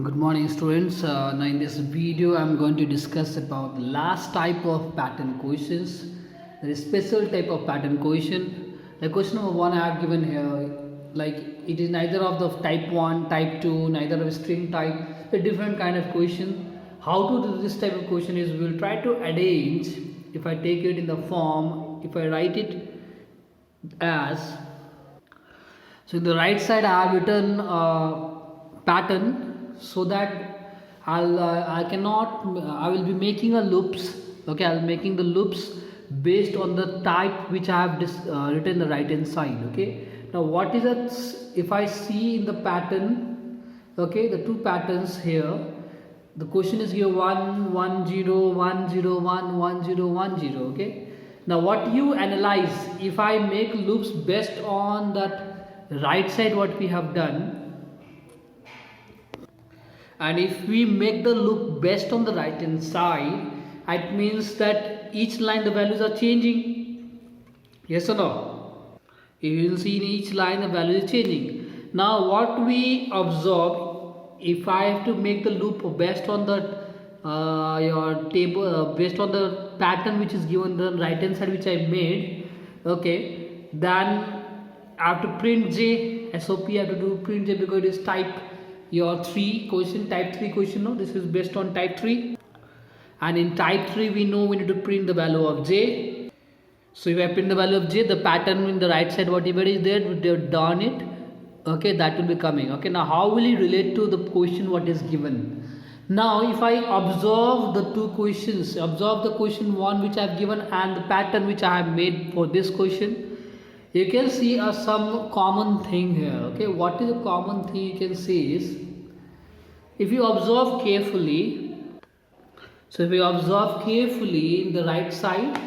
Good morning students. Now in this video I'm going to discuss about the last type of pattern questions. There is special type of pattern question. Like question number 1 I have given here, like it is neither of the type 1, type 2, neither of string type, a different kind of question. How to do this type of question is we will try to arrange. If I take it in the form, if I write it as, so in the right side I have written pattern, so that I will be making a loops. Okay, I'll making the loops based on the type which I have written the right hand side. Okay, now what is that? If I see in the pattern, okay, the two patterns here, the question is here 1 1 0 1 0 1 1 0 1 0. Okay, now what you analyze, if I make loops based on that right side what we have done, and if we make the loop based on the right hand side, it means that each line the values are changing. Yes or no? You will see in each line the value is changing. Now what we observe, if I have to make the loop based on the your table, based on the pattern which is given the right hand side which I made, okay, then I have to print J, SOP I have to do print J because it is type your 3 question, type 3 question. No, this is based on type 3, and in type 3 we know we need to print the value of J. So if I print the value of J, the pattern in the right side whatever is there, they have done it. Okay, that will be coming. Okay, now how will it relate to the question what is given? Now if I observe the two questions, observe the question 1 which I have given and the pattern which I have made for this question, you can see some common thing here. Okay, what is the common thing you can see is, if you observe carefully, so if you observe carefully in the right side,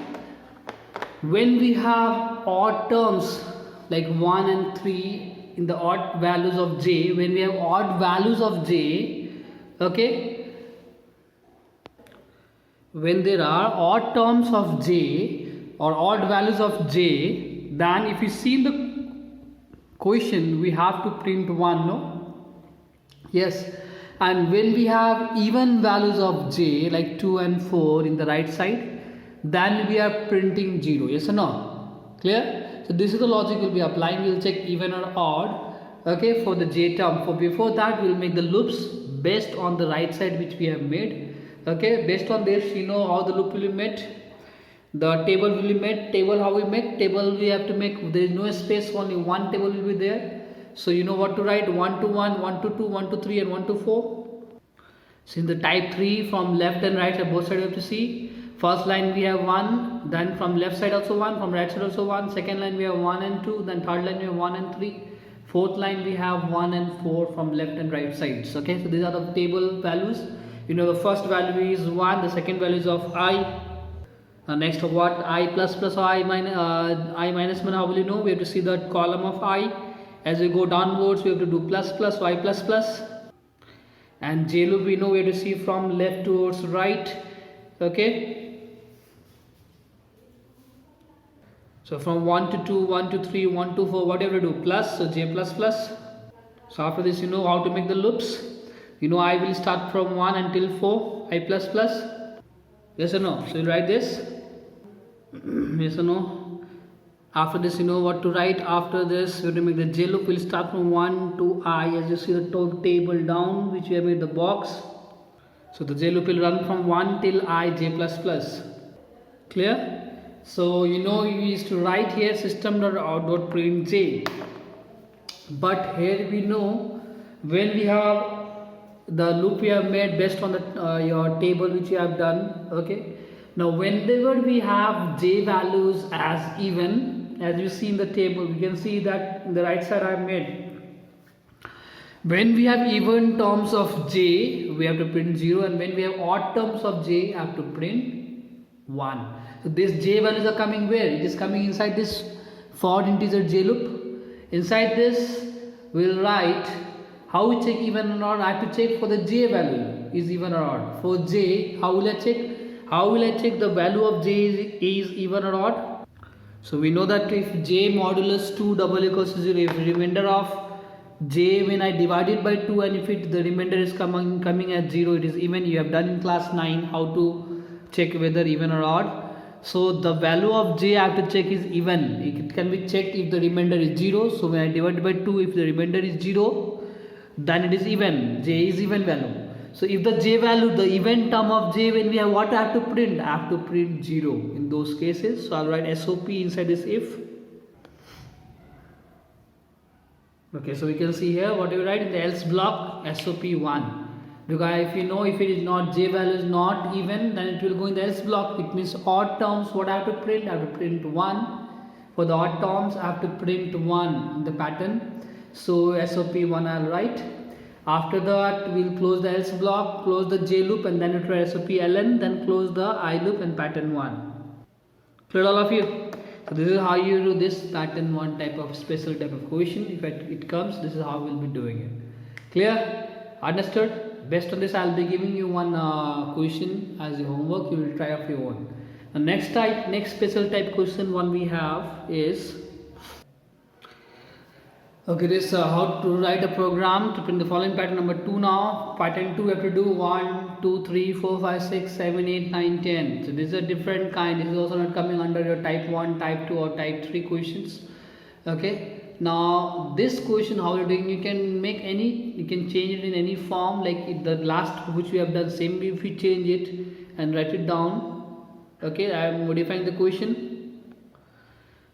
when we have odd terms like 1 and 3 in the odd values of J, when we have odd values of J, okay, when there are odd terms of J or odd values of J, then if you see the question we have to print 1, no? Yes. And when we have even values of J like 2 and 4 in the right side, then we are printing 0. Yes or no? Clear? So this is the logic we'll be applying. We'll check even or odd, okay, for the J term. For before that we'll make the loops based on the right side which we have made. Okay, based on this you know how the loop will be made. The table will be made. Table, how we make table, we have to make, there is no space, only one table will be there. So you know what to write, 1 to 1, 1 to 2, 1 to 3 and 1 to 4. So in the type 3, from left and right side both sides you have to see. First line we have 1, then from left side also 1, from right side also 1. Second line we have 1 and 2, then third line we have 1 and 3. Fourth line we have 1 and 4 from left and right sides. Okay, so these are the table values. You know the first value is 1, the second value is of I. Next what, I plus plus or I minus 1, how will you know? We have to see that column of I. As we go downwards we have to do plus plus or I plus plus. And J loop we know we have to see from left towards right. Okay, so from 1 to 2, 1 to 3, 1 to 4, whatever do plus, so J plus plus. So after this you know how to make the loops. You know I will start from 1 until 4, I plus plus. Yes or no? So you write this. Yes or no? After this you know what to write. After this we have to make the J loop. Will start from 1 to I, as you see the table down which we have made the box. So the J loop will run from 1 till I, J plus plus. Clear? So you know you used to write here system.out.print J, but here we know when we have the loop we have made based on the your table which you have done. Okay, now whenever we have J values as even, as you see in the table, we can see that in the right side I have made, when we have even terms of J we have to print 0, and when we have odd terms of J I have to print 1. So this J values are coming where? It is coming inside this for integer J loop. Inside this we will write, how we check even or odd? I have to check for the J value is even or odd. For J, how will I check? How will I check the value of J is even or odd? So we know that if J modulus 2 double equals to 0, if remainder of j when I divide it by 2, and if it the remainder is coming as 0, it is even. You have done in class 9 how to check whether even or odd. So the value of j I have to check is even. It can be checked if the remainder is 0. So when I divide by 2, if the remainder is 0, then it is even. J is even value. So if the j value, the even term of j, when we have what I have to print? I have to print 0 in those cases. So I'll write SOP inside this if. Okay, so we can see here what you write in the else block, SOP1. Because if you know, if it is not, j value is not even, then it will go in the else block. It means odd terms, what I have to print? I have to print 1. For the odd terms, I have to print 1 in the pattern. So SOP1 I'll write. After that, we'll close the else block, close the j loop, and then it will SOP-ln, then close the I loop and pattern 1. Clear all of you? So this is how you do this pattern 1 type of special type of question. If it comes, this is how we'll be doing it. Clear? Understood? Based on this, I'll be giving you one question as a homework. You will try of your own. The next special type question one we have is, okay, this how to write a program to print the following pattern number 2 now. Pattern 2 we have to do 1, 2, 3, 4, 5, 6, 7, 8, 9, 10. So this is a different kind. This is also not coming under your type 1, type 2 or type 3 questions. Okay. Now this question how you're doing, you can make any, you can change it in any form, like the last which we have done, same if we change it and write it down. Okay, I am modifying the question.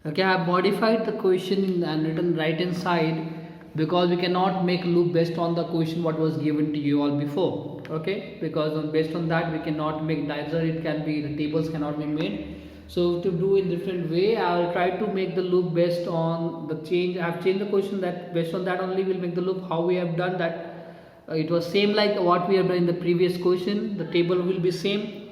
Okay, I have modified the question and written right hand side, because we cannot make loop based on the question what was given to you all before. Okay, because based on that we cannot make, either it can be, the tables cannot be made. So to do in different way, I will try to make the loop based on the change. I have changed the question, that based on that only we'll make the loop. How we have done that, it was same like what we have done in the previous question. The table will be same.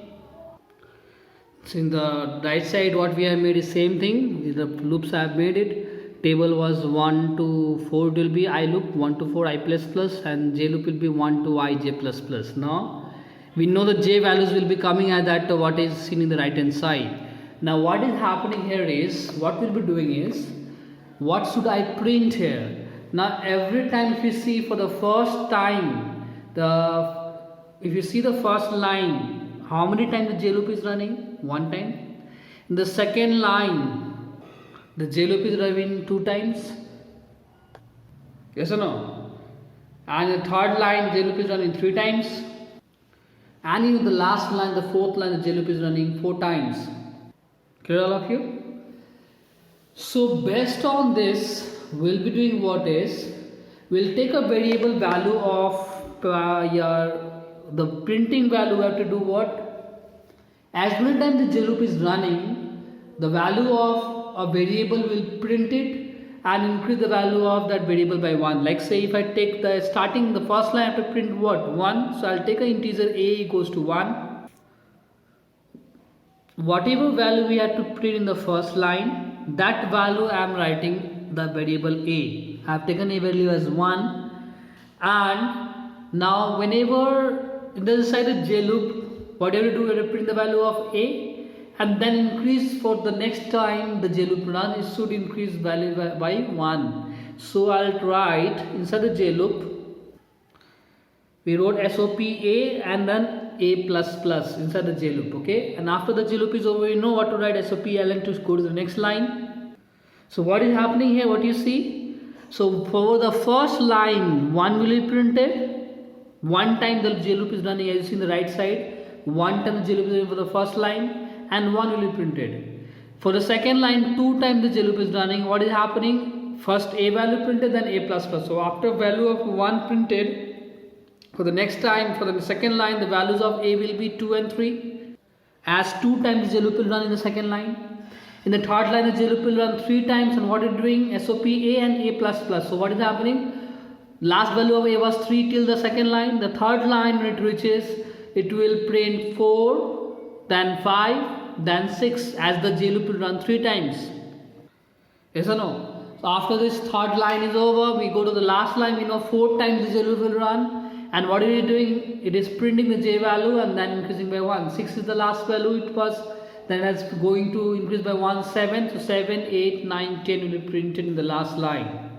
So in the right side what we have made is same thing. The loops I have made it. Table was 1 to 4, it will be I loop 1 to 4 I plus plus, and j loop will be 1 to I j plus plus. Now we know the j values will be coming at that what is seen in the right hand side. Now what is happening here is, what we'll be doing is, what should I print here? Now every time if you see for the first time, if you see the first line, how many times the j loop is running? 1 time. In the second line, the j loop is running 2 times. Yes or no? And the third line, j loop is running 3 times. And in the last line, the fourth line, the j loop is running 4 times. Clear all of you? So based on this, we'll be doing what is, we'll take a variable value of the printing value. We have to do what? As many times the j loop is running, the value of a variable will print it and increase the value of that variable by 1. Like say if I take the starting, the first line I have to print what? 1. So I'll take an integer a equals to 1. Whatever value we have to print in the first line, that value I am writing the variable a. I have taken a value as 1, and now whenever in the side of j loop, whatever you do, you have to print the value of a, and then increase for the next time the j loop run, it should increase value by 1. So I'll write inside the j loop, we wrote SOP a and then a plus plus inside the j loop. Okay, and after the j loop is over, you know what to write, SOP-ln to go to the next line. So what is happening here, what you see? So for the first line, 1 will be printed. 1 time the j loop is running, as you see in the right side. 1 time the j loop is running for the first line, and 1 will be printed. For the second line, 2 times the j loop is running. What is happening? First a value printed, then a plus plus. So after value of 1 printed, for the next time, for the second line, the values of a will be 2 and 3. As 2 times the j loop will run in the second line. In the third line, the j loop will run 3 times, and what is doing? SOP a and a plus plus. So what is happening? Last value of a was 3 till the second line. The third line when it reaches, it will print 4, then 5, then 6, as the j loop will run 3 times. Yes or no? So after this third line is over, we go to the last line. We know 4 times the j loop will run. And what it is doing? It is printing the j value and then increasing by 1. 6 is the last value it was. Then it's going to increase by 1, 7. So 7, 8, 9, 10 will be printed in the last line.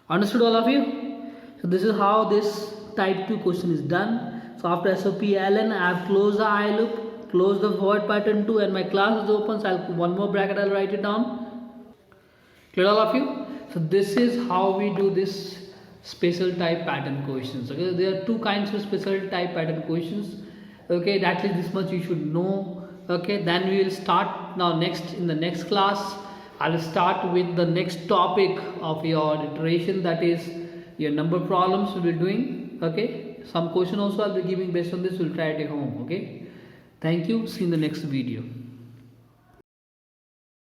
Understood all of you? So this is how this type 2 question is done. So after SOP ln, I have closed the I loop, closed the void pattern 2, and my class is open. So I'll put one more bracket, I'll write it down. Clear all of you? So this is how we do this special type pattern questions. Okay, there are two kinds of special type pattern questions. Okay, at least this much you should know. Okay, then we will start now next in the next class. I will start with the next topic of your iteration, that is your number problems we will be doing. Okay, some question also I'll be giving based on this. We'll try it at home. Okay, thank you. See you in the next video.